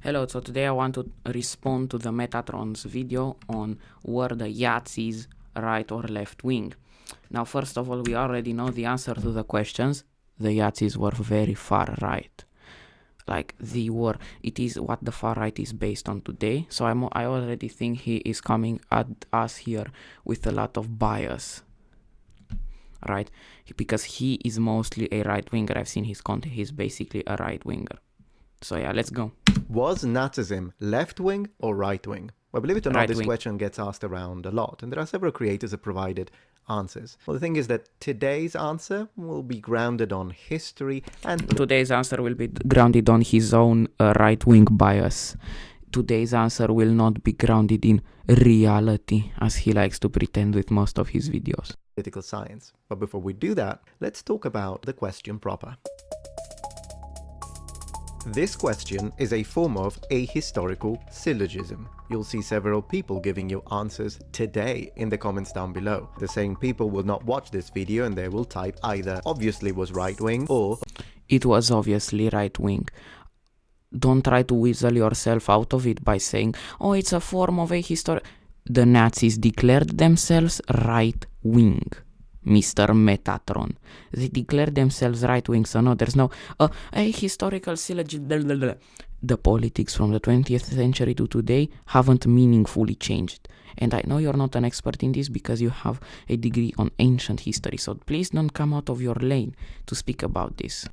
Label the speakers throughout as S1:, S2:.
S1: Hello, so today I want to respond to the Metatron's video on were the Yazis right or left wing. Now, first of all, we already know the answer to the questions. The Yazis were very far right. Like it is what the far right is based on today. So I already think he is coming at us here with a lot of bias, right? Because he is mostly a right winger. I've seen his content. He's basically a right winger. So yeah, let's go.
S2: Was Nazism left-wing or right-wing? Well, believe it or not, this question gets asked around a lot, and there are several creators who provided answers. Well, the thing is that today's answer will be grounded on history and...
S1: Today's answer will be grounded on his own right-wing bias. Today's answer will not be grounded in reality, as he likes to pretend with most of his videos.
S2: Political science. But before we do that, let's talk about the question proper. This question is a form of ahistorical syllogism. You'll see several people giving you answers today in the comments down below. The same people will not watch this video and they will type either obviously was right-wing or
S1: it was obviously right-wing. Don't try to weasel yourself out of it by saying, oh, it's a form of ahistorical. The Nazis declared themselves right-wing. Mr. Metatron. They declare themselves right-wing, so no, there's no a historical syllogism. The politics from the 20th century to today haven't meaningfully changed. And I know you're not an expert in this because you have a degree on ancient history, so please don't come out of your lane to speak about this.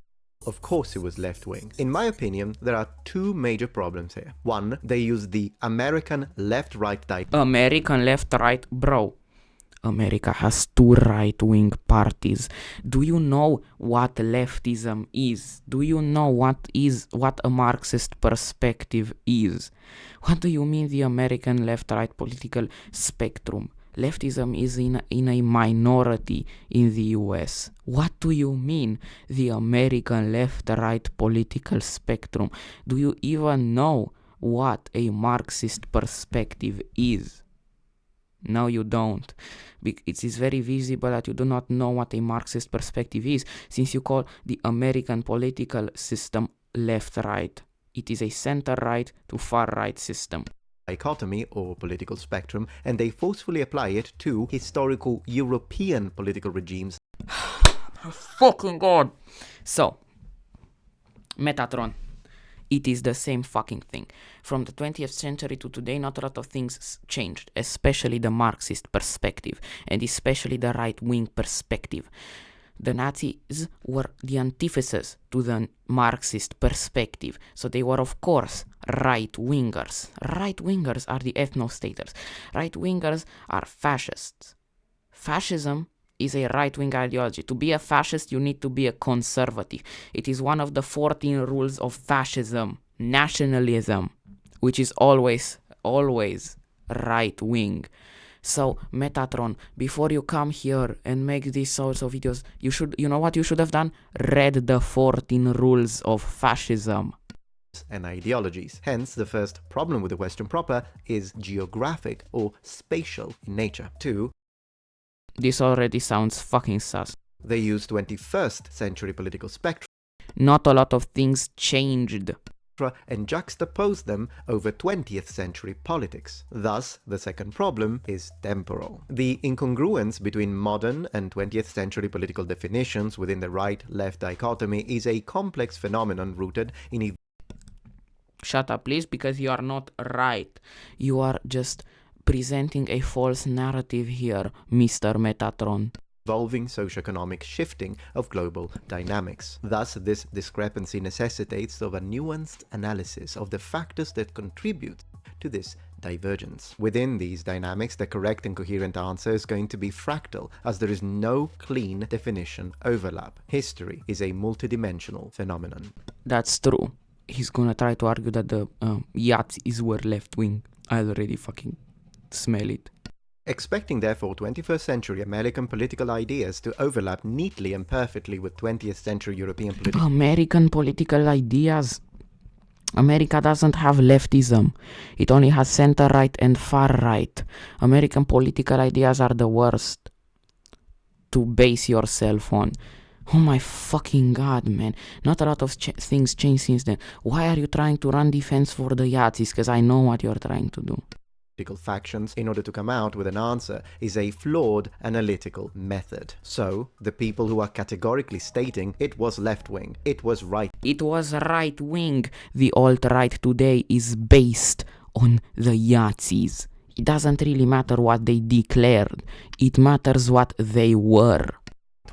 S2: Of course it was left-wing. In my opinion, there are two major problems here. One, they use the American left-right dichotomy.
S1: American left-right, bro. America has two right-wing parties. Do you know what leftism is? Do you know what a Marxist perspective is? What do you mean the American left-right political spectrum? Leftism is in a minority in the US. What do you mean the American left-right political spectrum? Do you even know what a Marxist perspective is? No, you don't. It is very visible that you do not know what a Marxist perspective is, since you call the American political system left-right. It is a center-right to far-right system.
S2: Dichotomy or political spectrum, and they forcefully apply it to historical European political regimes.
S1: Fucking God! So, Metatron. It is the same fucking thing. From the 20th century to today, not a lot of things changed, especially the Marxist perspective, and especially the right-wing perspective. The Nazis were the antithesis to the Marxist perspective, so they were, of course, right-wingers. Right-wingers are the ethnostaters. Right-wingers are fascists. Fascism is a right-wing ideology. To be a fascist, you need to be a conservative. It is one of the 14 rules of fascism, nationalism, which is always right-wing. So, Metatron, before you come here and make these sorts of videos, you know what you should have done? Read the 14 rules of fascism.
S2: And ideologies. Hence, the first problem with the question proper is geographic or spatial in nature. Two,
S1: this already sounds fucking sus.
S2: They use 21st century political spectra.
S1: Not a lot of things changed.
S2: And juxtapose them over 20th century politics. Thus, the second problem is temporal. The incongruence between modern and 20th century political definitions within the right-left dichotomy is a complex phenomenon rooted in a...
S1: Shut up, please, because you are not right. You are just presenting a false narrative here, Mr. Metatron.
S2: Evolving socioeconomic shifting of global dynamics. Thus, this discrepancy necessitates of a nuanced analysis of the factors that contribute to this divergence. Within these dynamics, the correct and coherent answer is going to be fractal, as there is no clean definition overlap. History is a multidimensional phenomenon.
S1: That's true. He's gonna try to argue that the Yazis were left-wing. I already fucking smell it.
S2: Expecting, therefore, 21st century American political ideas to overlap neatly and perfectly with 20th century European political...
S1: American political ideas? America doesn't have leftism. It only has center-right and far-right. American political ideas are the worst to base yourself on. Oh my fucking god, man. Not a lot of things changed since then. Why are you trying to run defense for the Yazis? Because I know what you're trying to do.
S2: Political factions in order to come out with an answer is a flawed analytical method. So, the people who are categorically stating it was left-wing, it was right.
S1: It was right-wing. The alt-right today is based on the Yazis. It doesn't really matter what they declared. It matters what they were.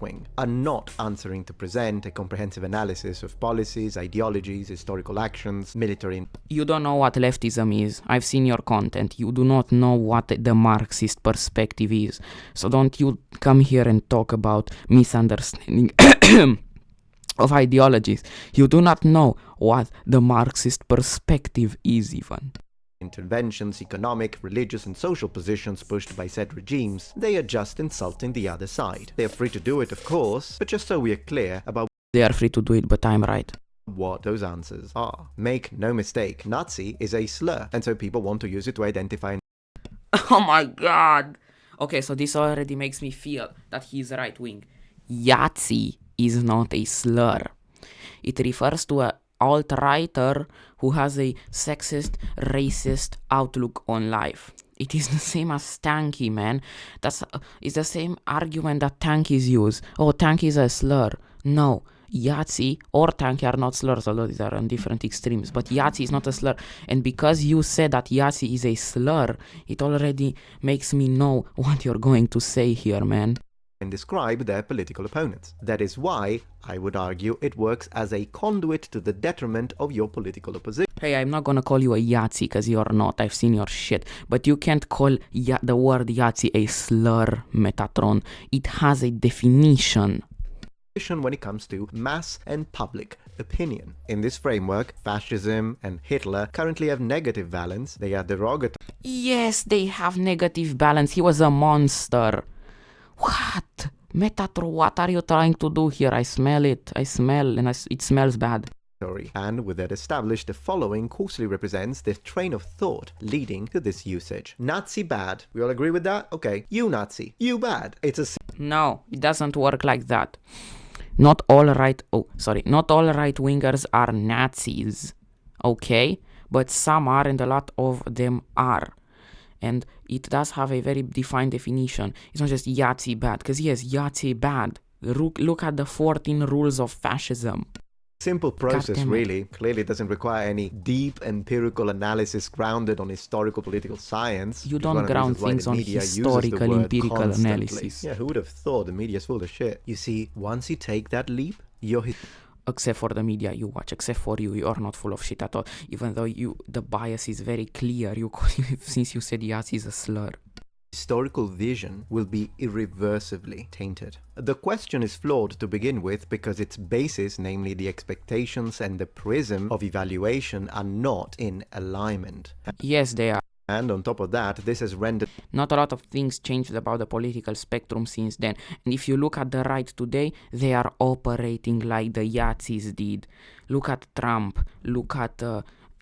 S2: Wing are not answering to present a comprehensive analysis of policies, ideologies, historical actions, military.
S1: You don't know what leftism is. I've seen your content. You do not know what the Marxist perspective is. So don't you come here and talk about misunderstanding of ideologies. You do not know what the Marxist perspective is even.
S2: Interventions, economic, religious and social positions pushed by said regimes, they are just insulting the other side. They are free to do it, of course, but just so we are clear about
S1: they are free to do it, but I'm right.
S2: What those answers are. Make no mistake, Nazi is a slur, and so people want to use it to identify.
S1: Oh my god! Okay, so this already makes me feel that he's right wing. Yahtzee is not a slur. It refers to a alt-righter who has a sexist, racist outlook on life. It is the same as tanky, man. It's the same argument that tankies use. Oh, tanky is a slur. No, Yahtzee or tanky are not slurs, although these are on different extremes. But Yahtzee is not a slur. And because you said that Yahtzee is a slur, it already makes me know what you're going to say here, man.
S2: And describe their political opponents. That is why, I would argue, it works as a conduit to the detriment of your political opposition.
S1: Hey, I'm not gonna call you a Yahtzee because you're not. I've seen your shit. But you can't call the word Yahtzee a slur, Metatron. It has a definition.
S2: When it comes to mass and public opinion. In this framework, fascism and Hitler currently have negative valence. They are derogatory.
S1: Yes, they have negative balance. He was a monster. What? Metatron, what are you trying to do here? I smell it. I smell, and it smells bad.
S2: And with that established, the following coarsely represents the train of thought leading to this usage. Nazi bad. We all agree with that? Okay. You Nazi. You bad. It's a...
S1: No, it doesn't work like that. Not all right-wingers are Nazis. Okay? But some are, and a lot of them are. And it does have a very defined definition. It's not just Yahtzee bad, because yes, Yahtzee bad. Look at the 14 rules of fascism.
S2: Simple process, really. Clearly doesn't require any deep empirical analysis grounded on historical political science.
S1: You don't ground things on historical empirical analysis.
S2: Yeah, who would have thought the media's full of shit? You see, once you take that leap, you're...
S1: Except for the media you watch, except for you are not full of shit at all. Even though the bias is very clear, since you said Yahtzee is a slur.
S2: Historical vision will be irreversibly tainted. The question is flawed to begin with because its basis, namely the expectations and the prism of evaluation, are not in alignment.
S1: Yes, they are.
S2: And on top of that, this has rendered...
S1: Not a lot of things changed about the political spectrum since then. And if you look at the right today, they are operating like the Yahtzees did. Look at Trump. Look at...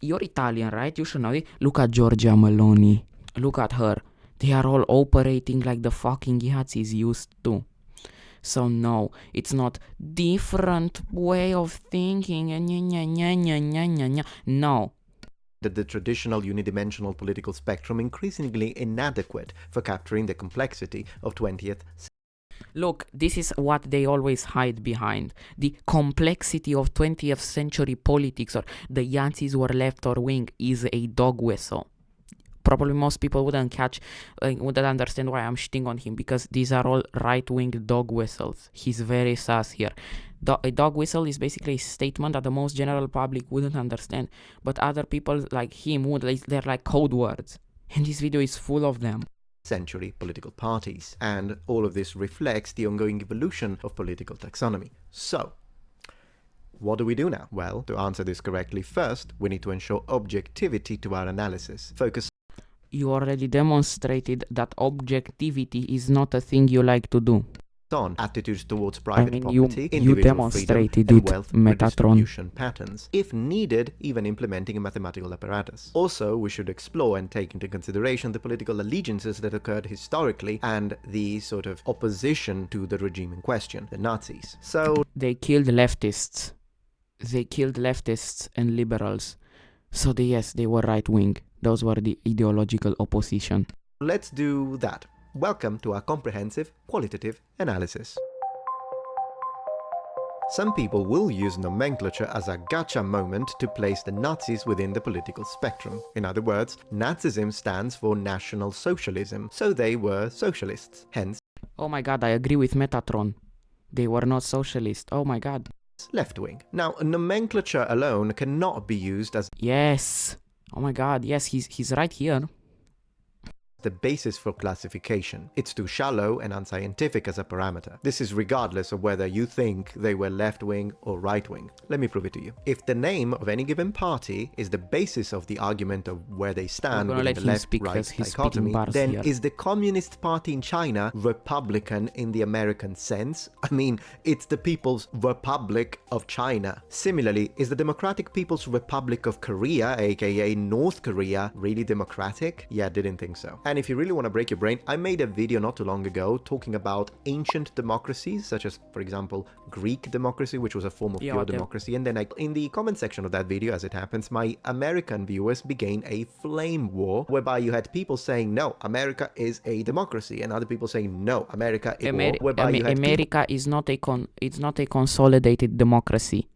S1: you're Italian, right? You should know it. Look at Giorgia Meloni. Look at her. They are all operating like the fucking Yahtzees used to. So no, it's not different way of thinking. No.
S2: That the traditional unidimensional political spectrum increasingly inadequate for capturing the complexity of 20th century.
S1: Look, this is what they always hide behind. The complexity of 20th century politics, or the Yahtzees were left or wing, is a dog whistle. Probably most people wouldn't understand why I'm shitting on him, because these are all right-wing dog whistles. He's very sus here. A dog whistle is basically a statement that the most general public wouldn't understand, but other people like him would. They're like code words, and this video is full of them.
S2: Century political parties, and all of this reflects the ongoing evolution of political taxonomy. So, what do we do now? Well, to answer this correctly, first, we need to ensure objectivity to our analysis.
S1: You already demonstrated that objectivity is not a thing you like to do.
S2: on attitudes towards private
S1: you
S2: property,
S1: you
S2: individual
S1: demonstrated
S2: freedom, and
S1: with
S2: wealth
S1: Metatron.
S2: redistribution patterns, if needed, even implementing a mathematical apparatus. Also, we should explore and take into consideration the political allegiances that occurred historically and the sort of opposition to the regime in question, the Nazis. So,
S1: They killed leftists. They killed leftists and liberals. So yes, they were right wing. Those were the ideological opposition.
S2: let's do that. Welcome to our comprehensive qualitative analysis. Some people will use nomenclature as a gotcha moment to place the Nazis within the political spectrum. In other words, Nazism stands for National Socialism, so they were socialists. Hence,
S1: Oh my god, I agree with Metatron. They were not socialist. Oh my god.
S2: left-wing. Now, nomenclature alone cannot be used as
S1: Yes. Oh my god, yes, he's right here.
S2: the basis for classification. It's too shallow and unscientific as a parameter. This is regardless of whether you think they were left-wing or right-wing. Let me prove it to you. If the name of any given party is the basis of the argument of where they stand within the left-right dichotomy, then is the Communist Party in China Republican in the American sense? I mean, it's the People's Republic of China. Similarly, is the Democratic People's Republic of Korea, aka North Korea, really democratic? Yeah, didn't think so. And if you really want to break your brain, I made a video not too long ago talking about ancient democracies, such as, for example, Greek democracy, which was a form of pure democracy. And then in the comment section of that video, as it happens, my American viewers began a flame war, whereby you had people saying, no, America is a democracy, and other people saying, no, America is
S1: America is not a consolidated democracy.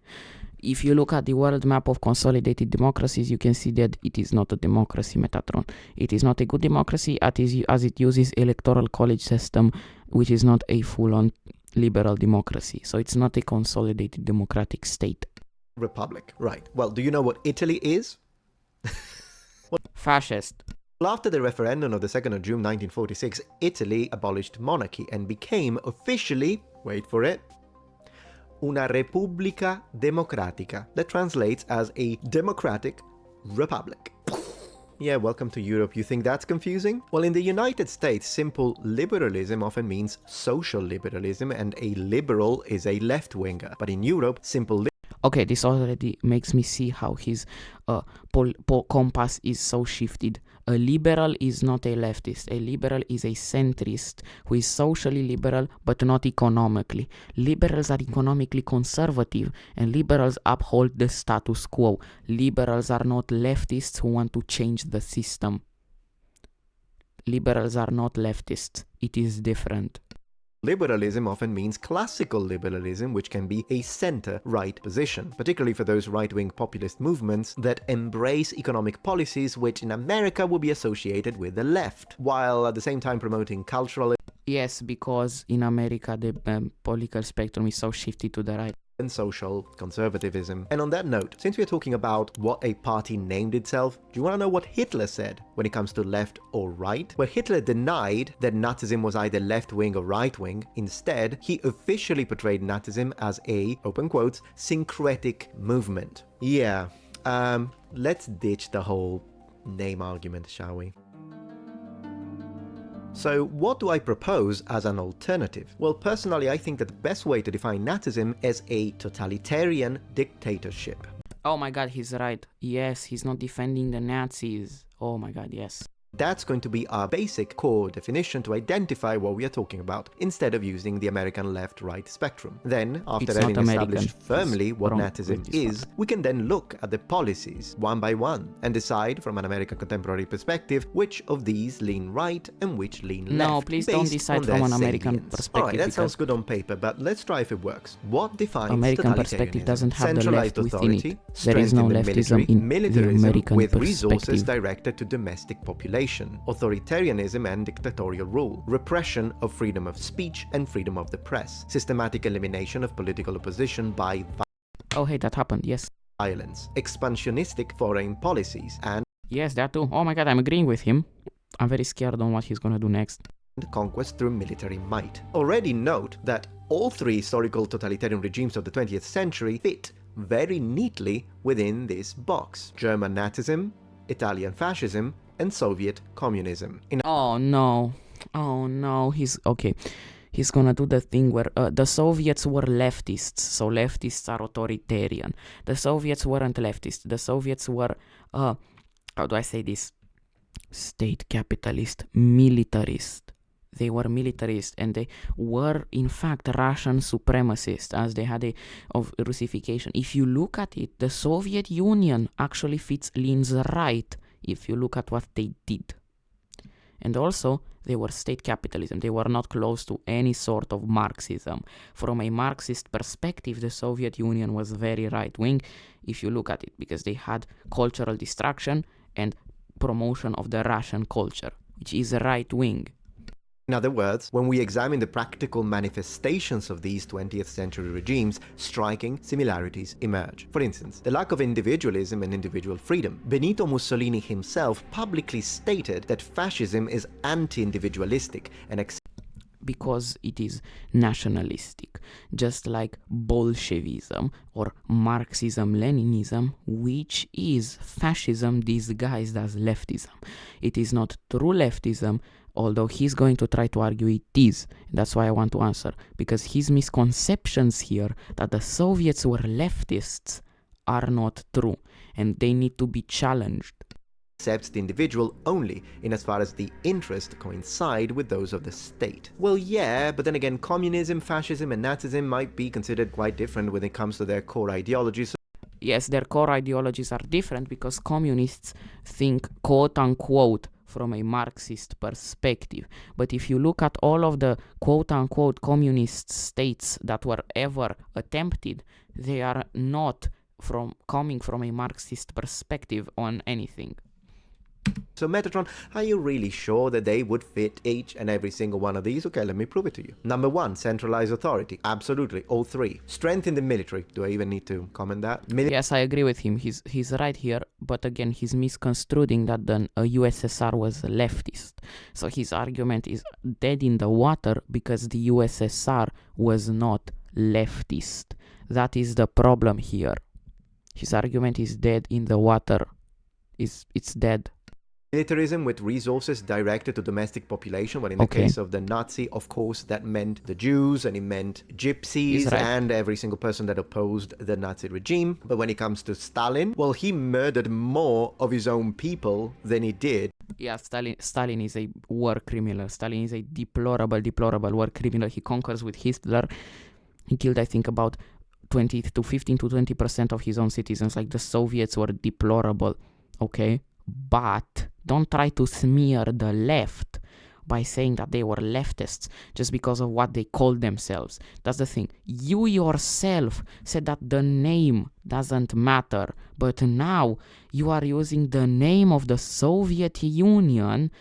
S1: If you look at the world map of consolidated democracies, you can see that it is not a democracy, Metatron. It is not a good democracy as it uses electoral college system, which is not a full-on liberal democracy. So it's not a consolidated democratic state.
S2: Republic, right. Well, do you know what Italy is?
S1: Fascist.
S2: Well, after the referendum of the 2nd of June 1946, Italy abolished monarchy and became officially, wait for it, una repubblica democratica, that translates as a democratic republic. Yeah, welcome to Europe. You think that's confusing? Well, in the United States, simple liberalism often means social liberalism, and a liberal is a left-winger. But in Europe, simple
S1: Okay, this already makes me see how his compass is so shifted. A liberal is not a leftist. A liberal is a centrist who is socially liberal but not economically. Liberals are economically conservative and liberals uphold the status quo. Liberals are not leftists who want to change the system. Liberals are not leftists. It is different.
S2: Liberalism often means classical liberalism, which can be a center-right position, particularly for those right-wing populist movements that embrace economic policies which in America will be associated with the left, while at the same time promoting cultural...
S1: Yes, because in America the political spectrum is so shifted to the right.
S2: And social conservatism. And on that note, since we're talking about what a party named itself, do you want to know what Hitler said when it comes to left or right? Well, Hitler denied that Nazism was either left-wing or right-wing. Instead, he officially portrayed Nazism as a, open quotes, syncretic movement. Yeah, let's ditch the whole name argument, shall we? So what do I propose as an alternative? Well, personally, I think that the best way to define Nazism is a totalitarian dictatorship.
S1: Oh my god, he's right. Yes, he's not defending the Nazis. Oh my god, yes.
S2: That's going to be our basic core definition to identify what we are talking about, instead of using the American left-right spectrum. Then, after having established firmly what Nazism is, we can then look at the policies one by one and decide from an American contemporary perspective which of these lean right and which lean left.
S1: No, please don't decide from an American perspective.
S2: Alright, that sounds good on paper, but let's try if it works. What defines
S1: American perspective doesn't have the left within it. There is
S2: Strength
S1: no
S2: in the
S1: leftism in the
S2: militarism
S1: American
S2: with resources
S1: perspective.
S2: directed to domestic population. Authoritarianism and dictatorial rule, repression of freedom of speech and freedom of the press, systematic elimination of political opposition by
S1: Oh hey, that happened, yes.
S2: violence, expansionistic foreign policies, and
S1: Yes, that too. Oh my god, I'm agreeing with him. I'm very scared on what he's gonna do next.
S2: conquest through military might. Already note that all three historical totalitarian regimes of the 20th century fit very neatly within this box: German Nazism, Italian fascism, and Soviet communism.
S1: Oh no. Oh no, he's okay. He's gonna do the thing where the Soviets were leftists, so leftists are authoritarian. The Soviets weren't leftists. The Soviets were, how do I say this? State capitalist, militarist. They were militarist, and they were in fact Russian supremacists, as they had of Russification. If you look at it, the Soviet Union actually leans right if you look at what they did. And also, they were state capitalism. They were not close to any sort of Marxism. From a Marxist perspective, the Soviet Union was very right-wing, if you look at it, because they had cultural destruction and promotion of the Russian culture, which is right-wing.
S2: In other words, when we examine the practical manifestations of these 20th century regimes, striking similarities emerge. For instance, the lack of individualism and individual freedom. Benito Mussolini himself publicly stated that fascism is anti-individualistic and
S1: because it is nationalistic, just like Bolshevism or Marxism-Leninism, which is fascism disguised as leftism. It is not true leftism, although he's going to try to argue it is. That's why I want to answer, because his misconceptions here that the Soviets were leftists are not true, and they need to be challenged.
S2: Accepts the individual only in as far as the interests coincide with those of the state. Well, yeah, but then again, communism, fascism, and Nazism might be considered quite different when it comes to their core ideologies.
S1: Yes, their core ideologies are different because communists think, quote-unquote, from a Marxist perspective. But if you look at all of the quote-unquote communist states that were ever attempted, they are not coming from a Marxist perspective on anything.
S2: So Metatron, are you really sure that they would fit each and every single one of these? Okay, let me prove it to you. Number 1, centralized authority. Absolutely, all 3. Strength in the military. Do I even need to comment that?
S1: Yes, I agree with him. He's right here, but again, he's misconstruing that the USSR was leftist. So his argument is dead in the water because the USSR was not leftist. That is the problem here. His argument is dead in the water. It's dead.
S2: Militarism with resources directed to domestic population, but in the case of the Nazi, of course, that meant the Jews and it meant gypsies and every single person that opposed the Nazi regime. But when it comes to Stalin, well, he murdered more of his own people than he did.
S1: Yeah, Stalin is a war criminal. Stalin is a deplorable war criminal. He conquers with Hitler. He killed, I think, about 15 to 20% of his own citizens. Like the Soviets were deplorable, okay? But don't try to smear the left by saying that they were leftists just because of what they called themselves. That's the thing. You yourself said that the name doesn't matter, but now you are using the name of the Soviet Union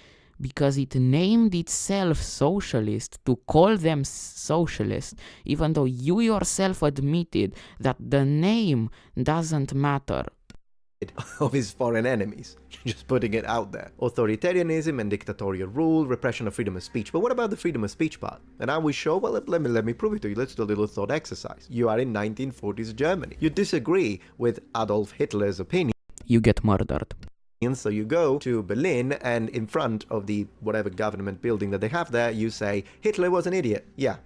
S1: because it named itself socialist to call them socialist, even though you yourself admitted that the name doesn't matter.
S2: Of his foreign enemies, just putting it out there. Authoritarianism and dictatorial rule, repression of freedom of speech. But what about the freedom of speech part? And are we sure? Well, let me prove it to you. Let's do a little thought exercise. You are in 1940s Germany. You disagree with Adolf Hitler's opinion.
S1: You get murdered.
S2: So you go to Berlin and in front of the whatever government building that they have there, you say, Hitler was an idiot. Yeah.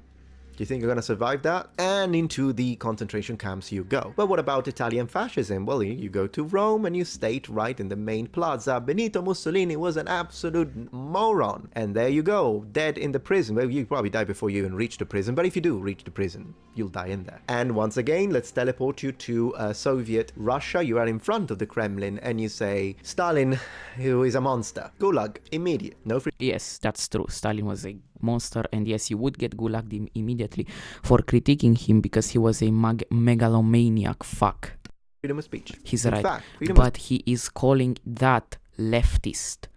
S2: Do you think you're going to survive that? And into the concentration camps you go. But what about Italian fascism? Well, you go to Rome and you state right in the main plaza, Benito Mussolini was an absolute moron. And there you go, dead in the prison. Well, you probably die before you even reach the prison, but if you do reach the prison, you'll die in there. And once again, let's teleport you to Soviet Russia. You are in front of the Kremlin and you say, Stalin, who is a monster. Gulag, immediate. No free.
S1: Yes, that's true. Stalin was a monster, and yes, you would get gulagged immediately for critiquing him because he was a megalomaniac fuck.
S2: Freedom of speech.
S1: He's right. But he is calling that leftist,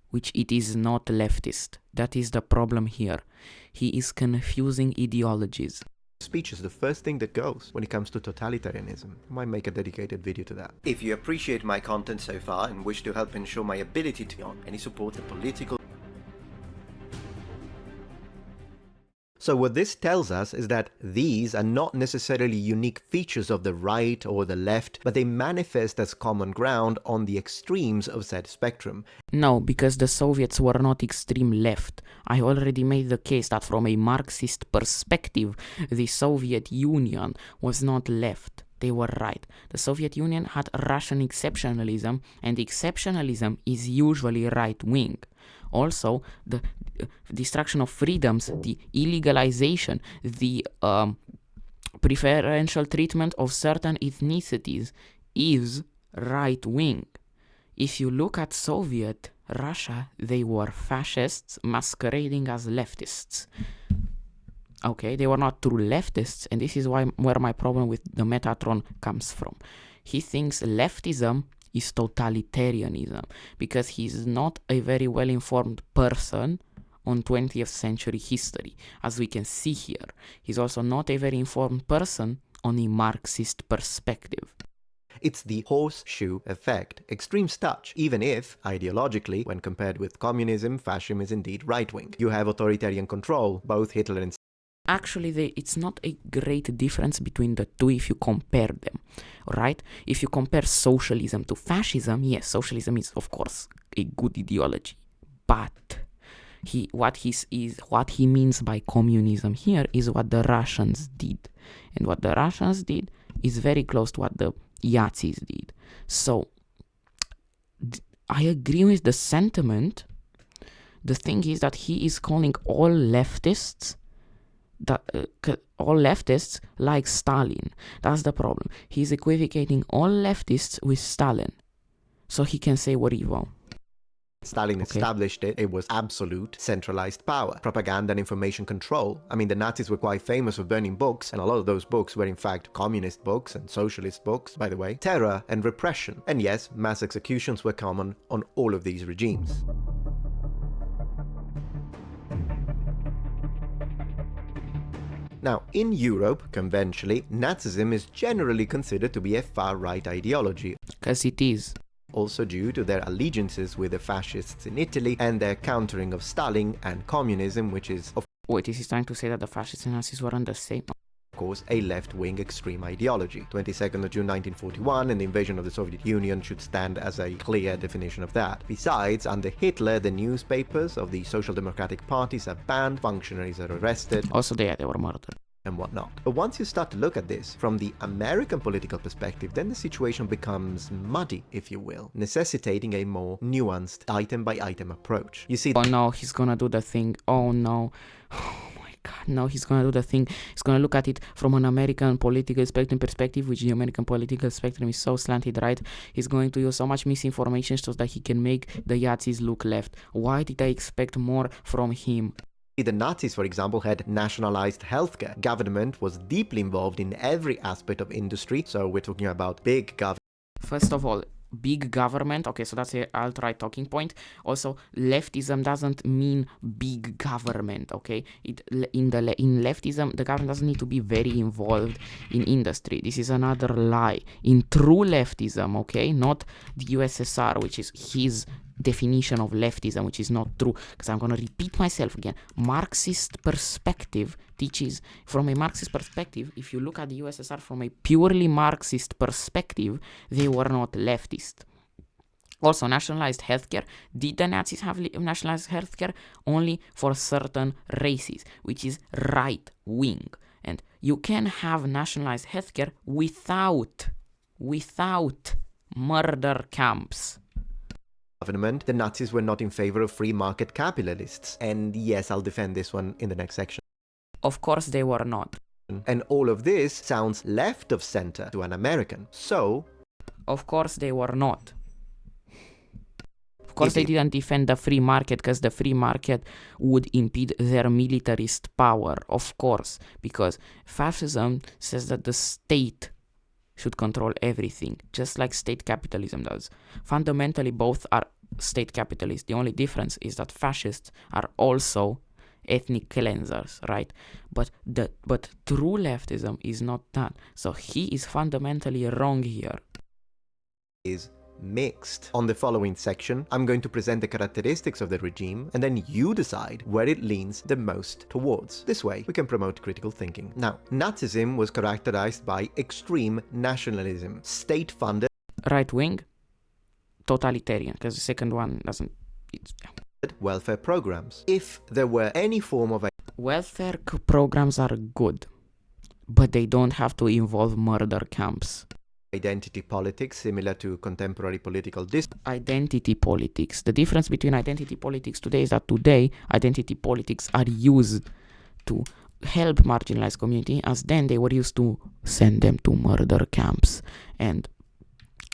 S1: which it is not leftist. That is the problem here. He is confusing ideologies.
S2: Speech is the first thing that goes when it comes to totalitarianism. I might make a dedicated video to that. If you appreciate my content so far and wish to help ensure my ability to any support the political So what this tells us is that these are not necessarily unique features of the right or the left, but they manifest as common ground on the extremes of said spectrum.
S1: No, because the Soviets were not extreme left. I already made the case that from a Marxist perspective, the Soviet Union was not left. They were right. The Soviet Union had Russian exceptionalism, and exceptionalism is usually right-wing. Also, the destruction of freedoms, the illegalization, the preferential treatment of certain ethnicities is right-wing. If you look at Soviet Russia, they were fascists masquerading as leftists. Okay, they were not true leftists, and this is where my problem with the Metatron comes from. He thinks leftism is totalitarianism because he's not a very well-informed person on 20th century history, as we can see here. He's also not a very informed person on a Marxist perspective.
S2: It's the horseshoe effect. Extremes touch, even if, ideologically, when compared with communism, fascism is indeed right-wing. You have authoritarian control, both Hitler and
S1: Actually, it's not a great difference between the two if you compare them, right? If you compare socialism to fascism, yes, socialism is, of course, a good ideology. But what he means by communism here is what the Russians did. And what the Russians did is very close to what the Yazis did. So, I agree with the sentiment. The thing is that he is calling all leftists like Stalin. That's the problem. He's equivocating all leftists with Stalin, so he can say what he wants.
S2: Stalin established it. It was absolute centralized power, propaganda and information control. I mean, the Nazis were quite famous for burning books, and a lot of those books were in fact communist books and socialist books, by the way. Terror and repression. And yes, mass executions were common on all of these regimes. Now, in Europe, conventionally, Nazism is generally considered to be a far-right ideology.
S1: Because it is.
S2: Also due to their allegiances with the fascists in Italy and their countering of Stalin and communism, which is, of
S1: Wait, is he trying to say that the fascists and Nazis were on the same?
S2: course, a left-wing extreme ideology. 22nd of June 1941 and the invasion of the Soviet Union should stand as a clear definition of that. Besides, under Hitler, the newspapers of the Social Democratic parties are banned, functionaries are arrested.
S1: Also, they were murdered.
S2: And whatnot. But once you start to look at this from the American political perspective, then the situation becomes muddy, if you will, necessitating a more nuanced item-by-item approach. You see,
S1: oh no, he's gonna do the thing. Oh no. Oh my god, no, he's gonna do the thing. He's gonna look at it from an American political spectrum perspective, which the American political spectrum is so slanted, right? He's going to use so much misinformation so that he can make the Yazis look left. Why did I expect more from him?
S2: the Nazis, for example, had nationalized healthcare. Government was deeply involved in every aspect of industry, so we're talking about big government.
S1: First of all, big government. Okay, so that's an alt-right talking point. Also, leftism doesn't mean big government. Okay, in leftism, the government doesn't need to be very involved in industry. This is another lie. In true leftism, okay, not the USSR, which is his definition of leftism, which is not true, because I'm going to repeat myself again. Marxist perspective teaches, from a Marxist perspective, if you look at the USSR from a purely Marxist perspective, they were not leftist. Also, nationalized healthcare. Did the Nazis have nationalized healthcare? Only for certain races, which is right wing. And you can have nationalized healthcare without murder camps.
S2: Government, the Nazis were not in favor of free market capitalists. And yes, I'll defend this one in the next section.
S1: Of course they were not.
S2: And all of this sounds left of center to an American. So,
S1: of course they were not. Of course they didn't defend the free market because the free market would impede their militarist power. Of course, because fascism says that the state should control everything, just like state capitalism does. Fundamentally, both are state capitalists. The only difference is that fascists are also ethnic cleansers, right? But true leftism is not that. So he is fundamentally wrong here.
S2: Is mixed. On the following section, I'm going to present the characteristics of the regime, and then you decide where it leans the most towards. This way, we can promote critical thinking. Now, Nazism was characterized by extreme nationalism, state-funded
S1: Right wing, totalitarian, because the second one doesn't.
S2: welfare programs. If there were any form of
S1: Welfare programs are good, but they don't have to involve murder camps.
S2: identity politics similar to contemporary political
S1: Identity politics. The difference between identity politics today is that today identity politics are used to help marginalized community, as then they were used to send them to murder camps. And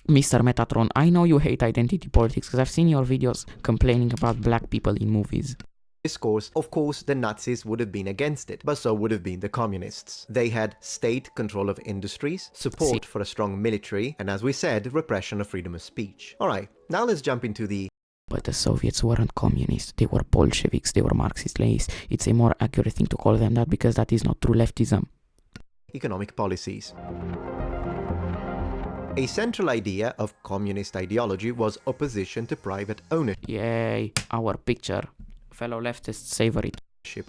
S1: Mr. Metatron, I know you hate identity politics because I've seen your videos complaining about black people in movies.
S2: discourse, of course, the Nazis would have been against it, but so would have been the communists. They had state control of industries, support for a strong military, and as we said, repression of freedom of speech. Alright, now let's jump into the
S1: But the Soviets weren't communists, they were Bolsheviks, they were Marxist-Leninists. It's a more accurate thing to call them that because that is not true leftism.
S2: economic policies. A central idea of communist ideology was opposition to private ownership
S1: Yay, our picture. Fellow leftists savor it.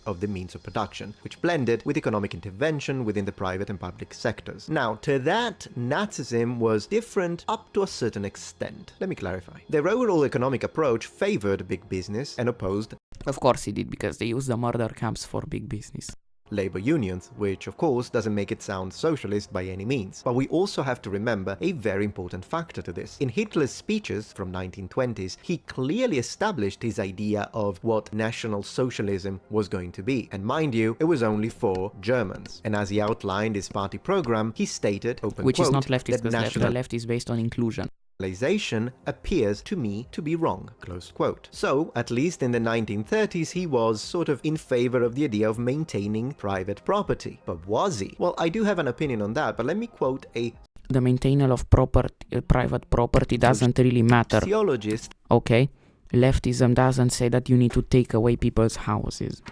S2: of the means of production, which blended with economic intervention within the private and public sectors. Now, to that, Nazism was different up to a certain extent. Let me clarify. Their overall economic approach favored big business and opposed
S1: Of course he did, because they used the murder camps for big business.
S2: labor unions, which of course doesn't make it sound socialist by any means. But we also have to remember a very important factor to this. In Hitler's speeches from 1920s, he clearly established his idea of what National Socialism was going to be. And mind you, it was only for Germans. And as he outlined his party program, he stated, open
S1: Which
S2: quote,
S1: is not leftist,
S2: that
S1: because the left is based on inclusion.
S2: nationalization appears to me to be wrong, close quote. So, at least in the 1930s, he was sort of in favor of the idea of maintaining private property. But was he? Well, I do have an opinion on that, but let me quote a
S1: The maintenance of private property doesn't really matter,
S2: sociologist
S1: okay? Leftism doesn't say that you need to take away people's houses.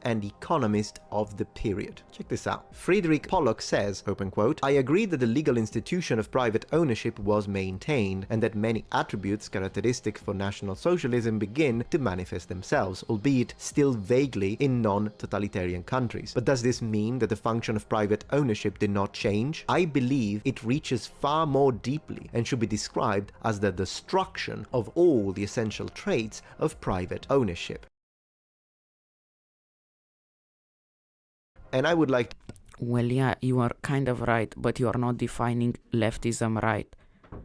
S2: and economist of the period. Check this out. Friedrich Pollock says, open quote, I agree that the legal institution of private ownership was maintained and that many attributes characteristic for National Socialism begin to manifest themselves, albeit still vaguely in non-totalitarian countries. But does this mean that the function of private ownership did not change? I believe it reaches far more deeply and should be described as the destruction of all the essential traits of private ownership. And I would like to
S1: Well, yeah, you are kind of right, but you are not defining leftism right.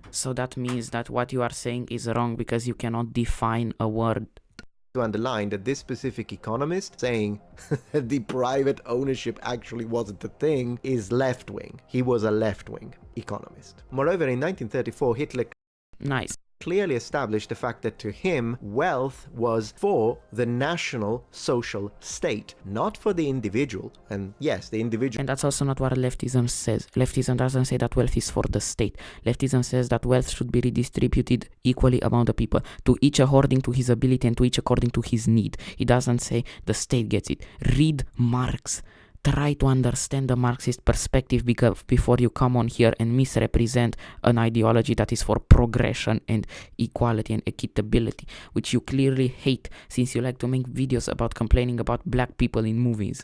S1: So that means that what you are saying is wrong because you cannot define a word.
S2: underline that this specific economist saying that the private ownership actually wasn't a thing is left-wing. He was a left-wing economist. Moreover, in 1934, Hitler
S1: Nice.
S2: clearly established the fact that to him, wealth was for the national social state, not for the individual. And yes, the individual
S1: And that's also not what leftism says. Leftism doesn't say that wealth is for the state. Leftism says that wealth should be redistributed equally among the people, to each according to his ability and to each according to his need. It doesn't say the state gets it. Read Marx. Try to understand the Marxist perspective before you come on here and misrepresent an ideology that is for progression and equality and equitability, which you clearly hate since you like to make videos about complaining about black people in movies.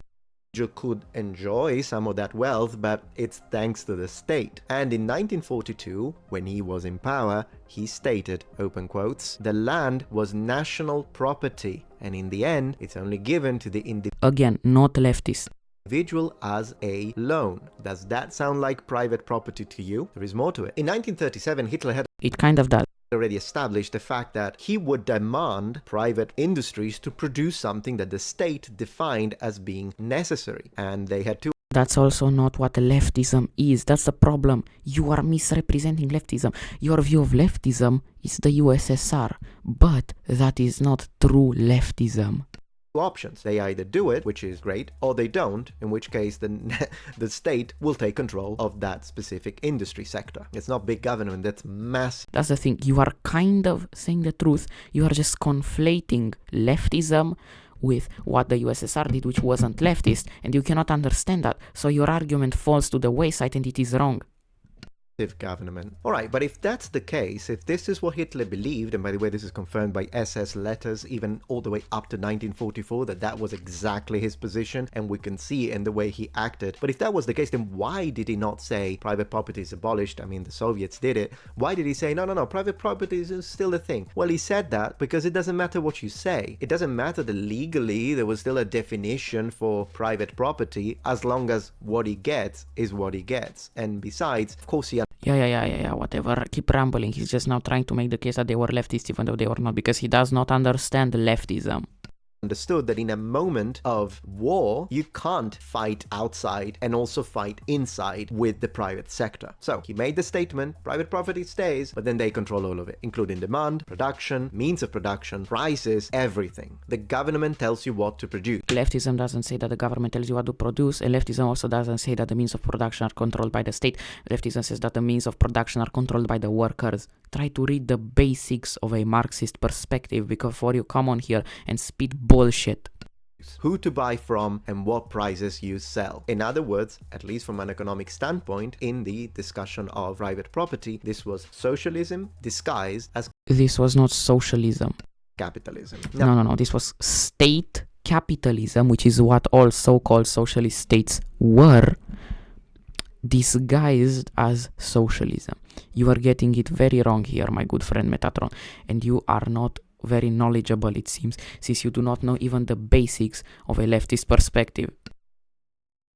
S2: could enjoy some of that wealth, but it's thanks to the state. And in 1942, when he was in power, he stated, open quotes, the land was national property, and in the end, it's only given to the
S1: Again, not leftist.
S2: individual as a loan. Does that sound like private property to you? There is more to it. In 1937, Hitler had
S1: It kind of does.
S2: already established the fact that he would demand private industries to produce something that the state defined as being necessary. And they had to
S1: That's also not what leftism is. That's the problem. You are misrepresenting leftism. Your view of leftism is the USSR, but that is not true leftism.
S2: options. They either do it, which is great, or they don't, in which case the state will take control of that specific industry sector. It's not big government, that's massive.
S1: That's the thing. You are kind of saying the truth. You are just conflating leftism with what the USSR did, which wasn't leftist, and you cannot understand that. So your argument falls to the wayside and it is wrong.
S2: government. Alright, but if that's the case, if this is what Hitler believed, and by the way, this is confirmed by SS letters, even all the way up to 1944, that was exactly his position, and we can see in the way he acted. But if that was the case, then why did he not say private property is abolished? I mean, the Soviets did it. Why did he say, no, private property is still a thing? Well, he said that because it doesn't matter what you say. It doesn't matter that legally there was still a definition for private property, as long as what he gets is what he gets. And besides, of course, he
S1: Yeah, whatever. Keep rambling. He's just now trying to make the case that they were leftists even though they were not, because he does not understand leftism.
S2: Understood that in a moment of war, you can't fight outside and also fight inside with the private sector. So he made the statement, private property stays, but then they control all of it, including demand, production, means of production, prices, everything. The government tells you what to produce.
S1: Leftism doesn't say that the government tells you what to produce, and leftism also doesn't say that the means of production are controlled by the state. Leftism says that the means of production are controlled by the workers. Try to read the basics of a Marxist perspective before you come on here and spit bullshit.
S2: Who to buy from and what prices you sell. In other words, at least from an economic standpoint, in the discussion of private property, this was socialism disguised as
S1: This was not socialism.
S2: capitalism.
S1: No. This was state capitalism, which is what all so-called socialist states were, disguised as socialism. You are getting it very wrong here, my good friend Metatron, and you are not very knowledgeable, it seems, since you do not know even the basics of a leftist perspective.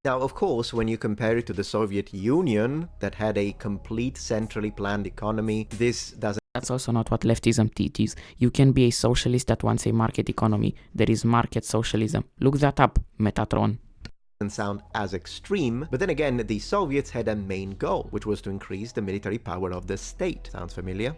S2: Now, of course, when you compare it to the Soviet Union, that had a complete centrally planned economy, this doesn't
S1: That's also not what leftism teaches. You can be a socialist that wants a market economy. There is market socialism. Look that up, Metatron.
S2: sound as extreme, but then again, the Soviets had a main goal, which was to increase the military power of the state. Sounds familiar?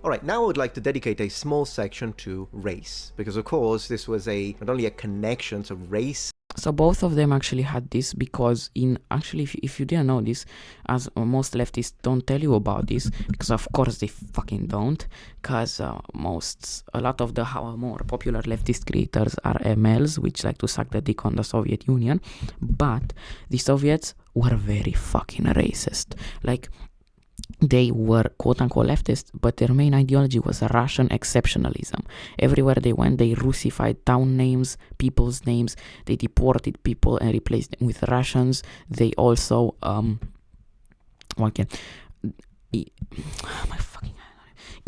S2: Alright, now I would like to dedicate a small section to race, because of course this was not only a connection to race.
S1: So both of them actually had this, because if you didn't know this, as most leftists don't tell you about this, because of course they fucking don't, because a lot of the more popular leftist creators are MLs, which like to suck the dick on the Soviet Union, but the Soviets were very fucking racist. Like, they were quote-unquote leftist, but their main ideology was Russian exceptionalism. Everywhere they went, they Russified town names, people's names, they deported people and replaced them with Russians. They also,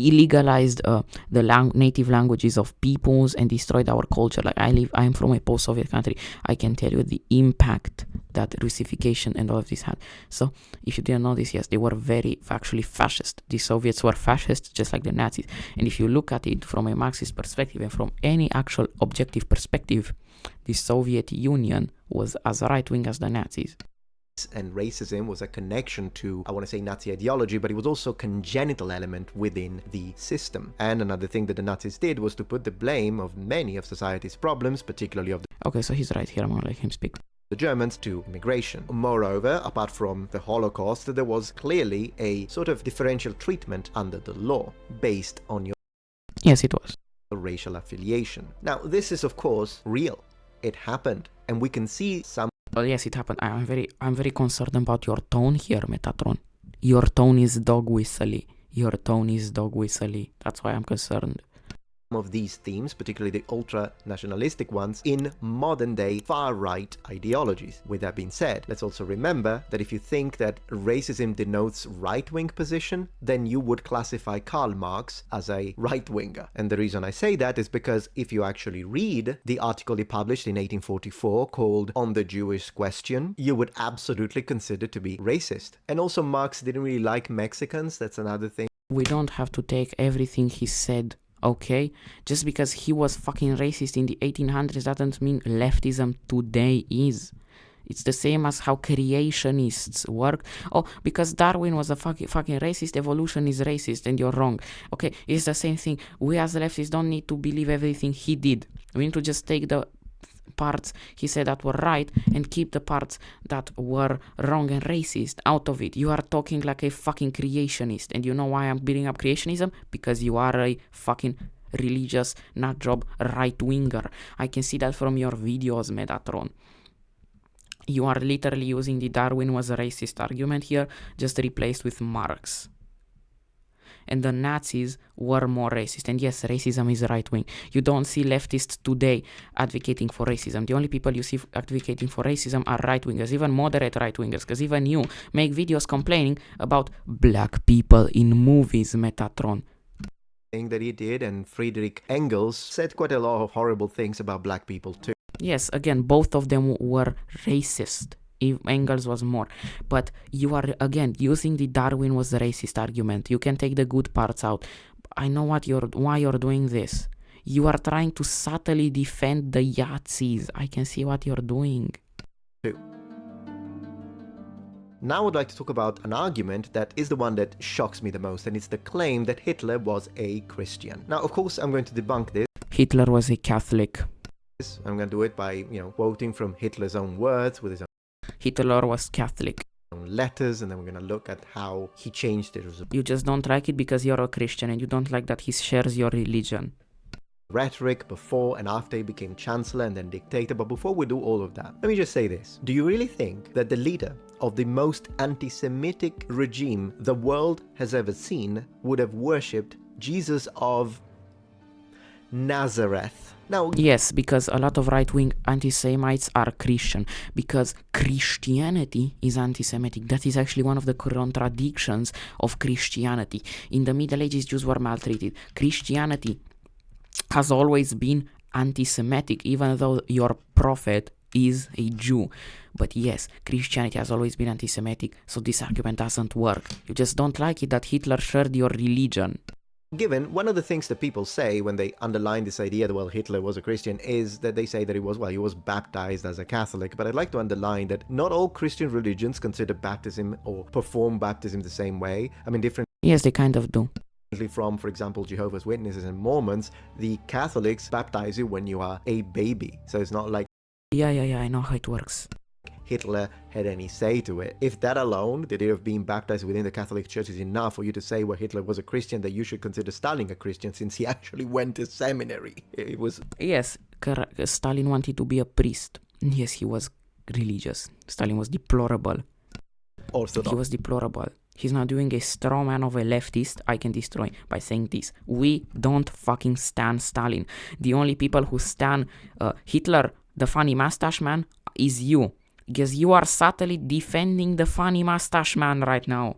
S1: illegalized the native languages of peoples and destroyed our culture. Like, I'm from a post-Soviet country. I can tell you the impact that Russification and all of this had. So if you didn't know this, yes, they were very actually fascist. The Soviets were fascist just like the Nazis. And if you look at it from a Marxist perspective and from any actual objective perspective, the Soviet Union was as right-wing as the Nazis.
S2: And racism was a connection to, I want to say, Nazi ideology, but it was also a congenital element within the system. And another thing that the Nazis did was to put the blame of many of society's problems, particularly of the
S1: Okay, so he's right here. I'm gonna let him speak.
S2: The Germans, to immigration. Moreover, apart from the Holocaust, there was clearly a sort of differential treatment under the law based on your
S1: Yes, it was.
S2: racial affiliation. Now, this is of course real. It happened, and we can see some.
S1: Well, yes, it happened. I'm very concerned about your tone here, Metatron. Your tone is dog whistly. That's why I'm concerned.
S2: Of these themes, particularly the ultra-nationalistic ones, in modern-day far-right ideologies. With that being said, let's also remember that if you think that racism denotes right-wing position, then you would classify Karl Marx as a right-winger. And the reason I say that is because if you actually read the article he published in 1844 called On the Jewish Question, you would absolutely consider to be racist. And also Marx didn't really like Mexicans, that's another thing.
S1: We don't have to take everything he said, okay? Just because he was fucking racist in the 1800s doesn't mean leftism today is. It's the same as how creationists work. Oh, because Darwin was a fucking racist, evolution is racist, and you're wrong. Okay, it's the same thing. We as leftists don't need to believe everything he did. We need to just take the parts he said that were right and keep the parts that were wrong and racist out of it. You are talking like a fucking creationist, and you know why I'm beating up creationism? Because you are a fucking religious nutjob right-winger. I can see that from your videos, Metatron. You are literally using the Darwin was a racist argument here, just replaced with Marx. And the Nazis were more racist. And yes, racism is right wing. You don't see leftists today advocating for racism. The only people you see advocating for racism are right wingers, even moderate right wingers, because even you make videos complaining about black people in movies, Metatron.
S2: That he did, and Friedrich Engels said quite a lot of horrible things about black people too.
S1: Yes, again, both of them were racist. Engels was more, but you are again using the Darwin was the racist argument. You can take the good parts out. I know why you're doing this. You are trying to subtly defend the Yazis. I can see what you're doing.
S2: Now I would like to talk about an argument that is the one that shocks me the most, and it's the claim that Hitler was a Christian. Now, of course, I'm going to debunk this.
S1: Hitler was a Catholic.
S2: I'm going to do it by, quoting from Hitler's own words with his own
S1: Hitler was Catholic.
S2: letters, and then we're going to look at how he changed it.
S1: You just don't like it because you're a Christian and you don't like that he shares your religion.
S2: Rhetoric before and after he became chancellor and then dictator. But before we do all of that, let me just say this. Do you really think that the leader of the most anti-Semitic regime the world has ever seen would have worshipped Jesus of Nazareth? Now,
S1: yes, because a lot of right-wing anti-Semites are Christian, because Christianity is anti-Semitic. That is actually one of the contradictions of Christianity. In the Middle Ages, Jews were maltreated. Christianity has always been anti-Semitic, even though your prophet is a Jew. But yes, Christianity has always been anti-Semitic, so this argument doesn't work. You just don't like it that Hitler shared your religion.
S2: Given one of the things that people say when they underline this idea that, well, Hitler was a Christian, is that they say that he was baptized as a Catholic. But I'd like to underline that not all Christian religions consider baptism or perform baptism the same way. I mean, different.
S1: Yes, they kind of do.
S2: From, for example, Jehovah's Witnesses and Mormons, the Catholics baptize you when you are a baby. So it's not like
S1: Yeah, I know how it works.
S2: Hitler had any say to it. If that alone, the idea of being baptized within the Catholic Church, is enough for you to say, well, Hitler was a Christian, that you should consider Stalin a Christian since he actually went to seminary. It was...
S1: Yes, Stalin wanted to be a priest. Yes, he was religious. Stalin was deplorable.
S2: Orthodox.
S1: He was deplorable. He's now doing a straw man of a leftist I can destroy by saying this. We don't fucking stan Stalin. The only people who stan Hitler, the funny mustache man, is you. Because you are subtly defending the funny mustache man right now.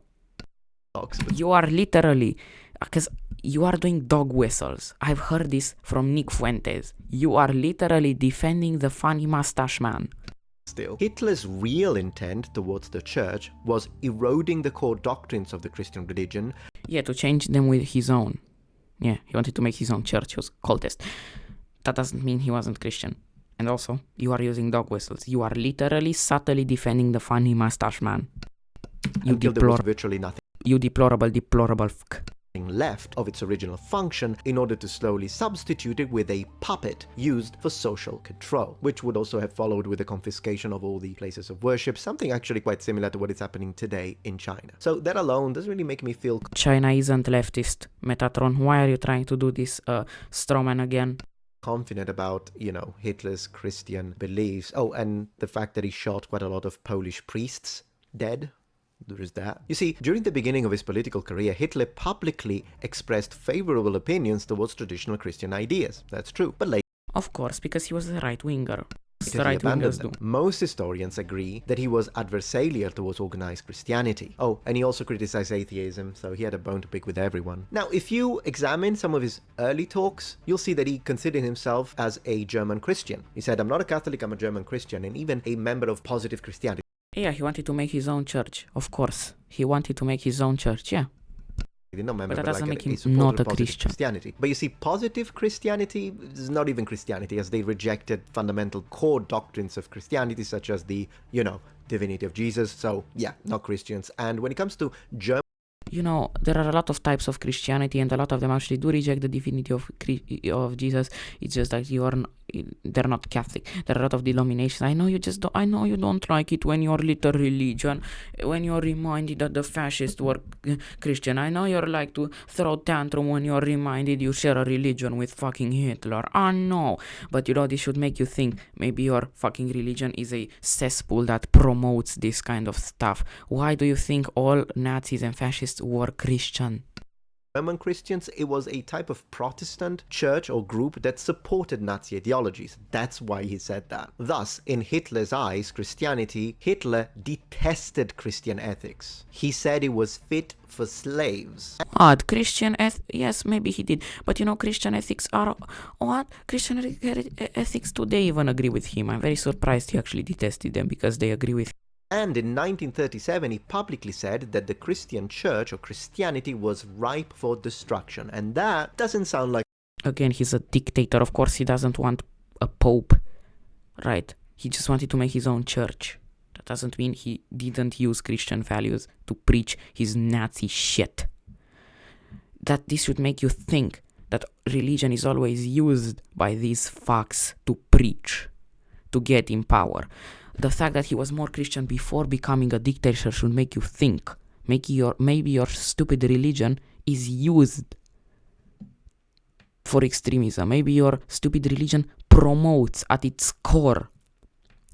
S1: You are literally, because you are doing dog whistles. I've heard this from Nick Fuentes. You are literally defending the funny mustache man.
S2: Still, Hitler's real intent towards the church was eroding the core doctrines of the Christian religion.
S1: Yeah, to change them with his own. Yeah, he wanted to make his own church. He was cultist. That doesn't mean he wasn't Christian. And also, you are using dog whistles. You are literally subtly defending the funny mustache man. You
S2: there was virtually nothing.
S1: You deplorable fuck.
S2: Left of its original function in order to slowly substitute it with a puppet used for social control, which would also have followed with the confiscation of all the places of worship, something actually quite similar to what is happening today in China. So that alone doesn't really make me feel...
S1: China isn't leftist. Metatron, why are you trying to do this strawman again?
S2: Confident about, Hitler's Christian beliefs. Oh, and the fact that he shot quite a lot of Polish priests dead. There is that. You see, during the beginning of his political career, Hitler publicly expressed favorable opinions towards traditional Christian ideas. That's true. But later...
S1: Of course, because he was a right-winger.
S2: The right-wingers do. Most historians agree that he was adversarial towards organized Christianity. Oh, and he also criticized atheism, so he had a bone to pick with everyone. Now, if you examine some of his early talks, you'll see that he considered himself as a German Christian. He said, I'm not a Catholic, I'm a German Christian, and even a member of positive Christianity.
S1: Yeah, he wanted to make his own church, of course. He wanted to make his own church, yeah.
S2: But
S1: that doesn't make him not a Christian.
S2: Christianity. But you see, positive Christianity is not even Christianity, as they rejected fundamental core doctrines of Christianity, such as the, divinity of Jesus. So, yeah, not Christians. And when it comes to German...
S1: You know, there are a lot of types of Christianity, and a lot of them actually do reject the divinity of Jesus. It's just that they're not Catholic. There are a lot of denominations. I know you don't like it when your little religion, when you're reminded that the fascists were Christian. I know you're like to throw tantrum when you're reminded you share a religion with fucking Hitler. I know, but you know, this should make you think maybe your fucking religion is a cesspool that promotes this kind of stuff. Why do you think all Nazis and fascists were Christian?
S2: German Christians, it was a type of Protestant church or group that supported Nazi ideologies. That's why he said that. Thus, in Hitler's eyes, Hitler detested Christian ethics. He said it was fit for slaves.
S1: Odd. Yes, maybe he did. But you know, Christian ethics are what? Christian ethics today even agree with him. I'm very surprised he actually detested them because they agree with him.
S2: And in 1937, he publicly said that the Christian church or Christianity was ripe for destruction. And that doesn't sound like...
S1: Again, he's a dictator. Of course, he doesn't want a pope, right? He just wanted to make his own church. That doesn't mean he didn't use Christian values to preach his Nazi shit. That this should make you think that religion is always used by these fucks to preach, to get in power. The fact that he was more Christian before becoming a dictator should make you think. Maybe your stupid religion is used for extremism. Maybe your stupid religion promotes at its core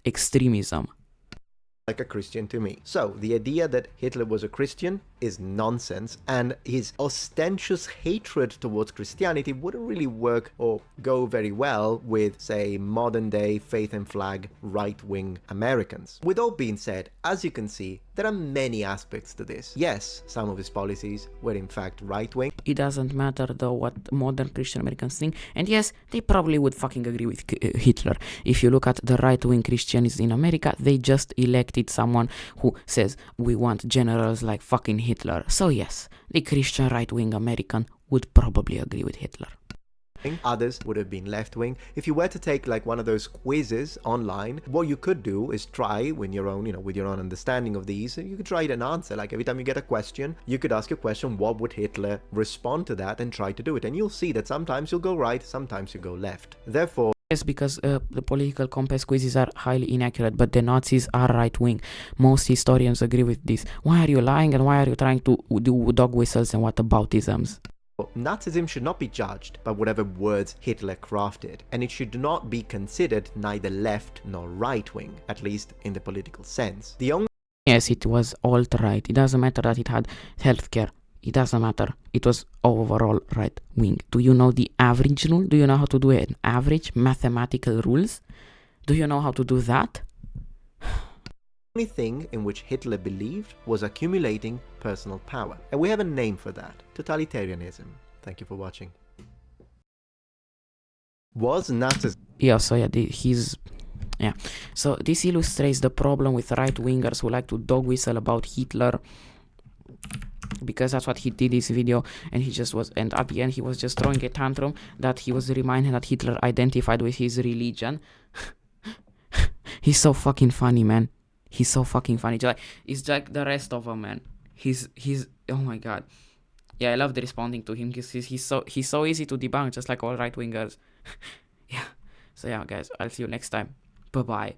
S1: extremism.
S2: Like a Christian to me. So, the idea that Hitler was a Christian is nonsense, and his ostentatious hatred towards Christianity wouldn't really work or go very well with, say, modern-day faith and flag right-wing Americans. With all being said, as you can see, there are many aspects to this. Yes, some of his policies were in fact right-wing.
S1: It doesn't matter though what modern Christian Americans think, and yes, they probably would fucking agree with Hitler. If you look at the right-wing Christians in America, they just elected someone who says we want generals like fucking Hitler. So yes, the Christian right-wing American would probably agree with Hitler.
S2: Others would have been left-wing. If you were to take like one of those quizzes online, what you could do is try with your own understanding of these, you could try an answer. Like every time you get a question, you could ask a question, what would Hitler respond to that, and try to do it. And you'll see that sometimes you'll go right, sometimes you go left. Therefore,
S1: yes, because the political compass quizzes are highly inaccurate, but the Nazis are right-wing. Most historians agree with this. Why are you lying, and why are you trying to do dog whistles and whataboutisms?
S2: Nazism should not be judged by whatever words Hitler crafted, and it should not be considered neither left nor right-wing, at least in the political sense.
S1: Yes, it was alt-right. It doesn't matter that it had healthcare. It doesn't matter. It was overall right-wing. Do you know the average rule? Do you know how to do an average mathematical rules? Do you know how to do that?
S2: The only thing in which Hitler believed was accumulating personal power. And we have a name for that: totalitarianism. Thank you for watching. Was Nazism...
S1: Yeah, so yeah, so this illustrates the problem with right-wingers who like to dog whistle about Hitler, because that's what he did this video, and and at the end he was just throwing a tantrum that he was reminded that Hitler identified with his religion. He's so fucking funny, man. He's so fucking funny. He's like the rest of them, man. He's oh my god. Yeah, I loved responding to him because he's so easy to debunk, just like all right wingers. Yeah. So yeah, guys, I'll see you next time. Bye bye.